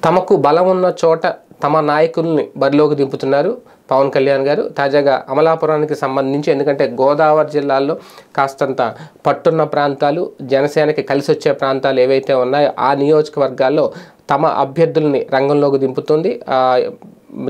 తమకు బలం ఉన్న చోట తమ నాయకుల్ని బరిలోకి దింపుతున్నారు పవన్ కళ్యాణ్ గారు. తాజాగా అమలాపురానికి సంబంధించి, ఎందుకంటే గోదావరి జిల్లాల్లో కాస్తంత పట్టున్న ప్రాంతాలు, జనసేనకి కలిసి వచ్చే ప్రాంతాలు ఏవైతే ఉన్నాయో ఆ నియోజకవర్గాల్లో తమ అభ్యర్థుల్ని రంగంలోకి దింపుతుంది.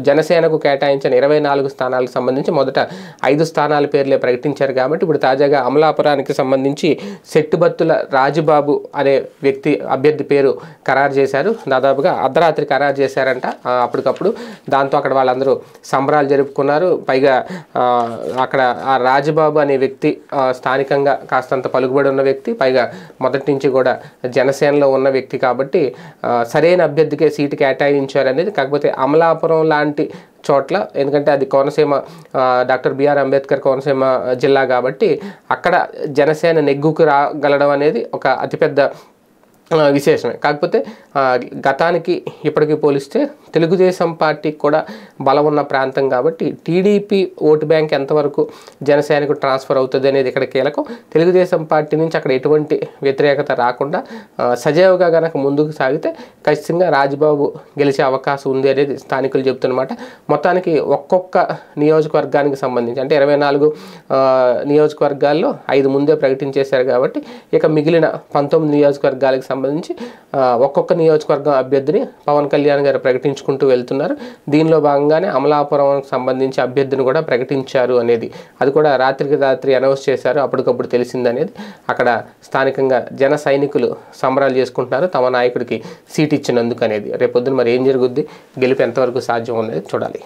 జనసేనకు కేటాయించిన 24 స్థానాలకు సంబంధించి మొదట 5 స్థానాల పేర్లే ప్రకటించారు. కాబట్టి ఇప్పుడు తాజాగా అమలాపురానికి సంబంధించి సెట్టుబత్తుల రాజుబాబు అనే వ్యక్తి అభ్యర్థి పేరు ఖరారు చేశారు. దాదాపుగా అర్ధరాత్రి ఖరారు చేశారంట అప్పటికప్పుడు. దాంతో అక్కడ వాళ్ళందరూ సంబరాలు జరుపుకున్నారు. పైగా అక్కడ ఆ రాజుబాబు అనే వ్యక్తి స్థానికంగా కాస్తంత పలుకుబడి ఉన్న వ్యక్తి, పైగా మొదటి నుంచి కూడా జనసేనలో ఉన్న వ్యక్తి కాబట్టి సరైన అభ్యర్థికే సీటు కేటాయించారు అనేది. కాకపోతే అమలాపురం లాంటి చోట్ల, ఎందుకంటే అది కోనసీమ, డాక్టర్ బిఆర్ అంబేద్కర్ కోనసీమ జిల్లా కాబట్టి అక్కడ జనసేన నెగ్గుకు రాగలడం అనేది ఒక అతిపెద్ద విశేషమే. కాకపోతే గతానికి ఇప్పటికీ పోలిస్తే తెలుగుదేశం పార్టీకి కూడా బలం ఉన్న ప్రాంతం కాబట్టి టీడీపీ ఓటు బ్యాంక్ ఎంతవరకు జనసేనకు ట్రాన్స్ఫర్ అవుతుంది అనేది ఇక్కడ కీలకం. తెలుగుదేశం పార్టీ నుంచి అక్కడ ఎటువంటి వ్యతిరేకత రాకుండా సజావుగా కనుక ముందుకు సాగితే ఖచ్చితంగా రాజుబాబు గెలిచే అవకాశం ఉంది అనేది స్థానికులు చెబుతున్నమాట. మొత్తానికి ఒక్కొక్క నియోజకవర్గానికి సంబంధించి అంటే 24 నియోజకవర్గాల్లో 5 ముందే ప్రకటించేశారు కాబట్టి ఇక మిగిలిన 19 నియోజకవర్గాలకు సంబంధించి ఒక్కొక్క నియోజకవర్గం అభ్యర్థిని పవన్ కళ్యాణ్ గారు ప్రకటించుకుంటూ వెళ్తున్నారు. దీనిలో భాగంగానే అమలాపురం సంబంధించి అభ్యర్థిని కూడా ప్రకటించారు అనేది, అది కూడా రాత్రికి రాత్రి అనౌన్స్ చేశారు, అప్పటికప్పుడు తెలిసిందనేది. అక్కడ స్థానికంగా జన సైనికులు సంబరాలు చేసుకుంటున్నారు తమ నాయకుడికి సీట్ ఇచ్చినందుకు అనేది. రేపొద్దున మరి ఏం జరుగుద్ది, గెలుపు ఎంతవరకు సాధ్యం అనేది చూడాలి.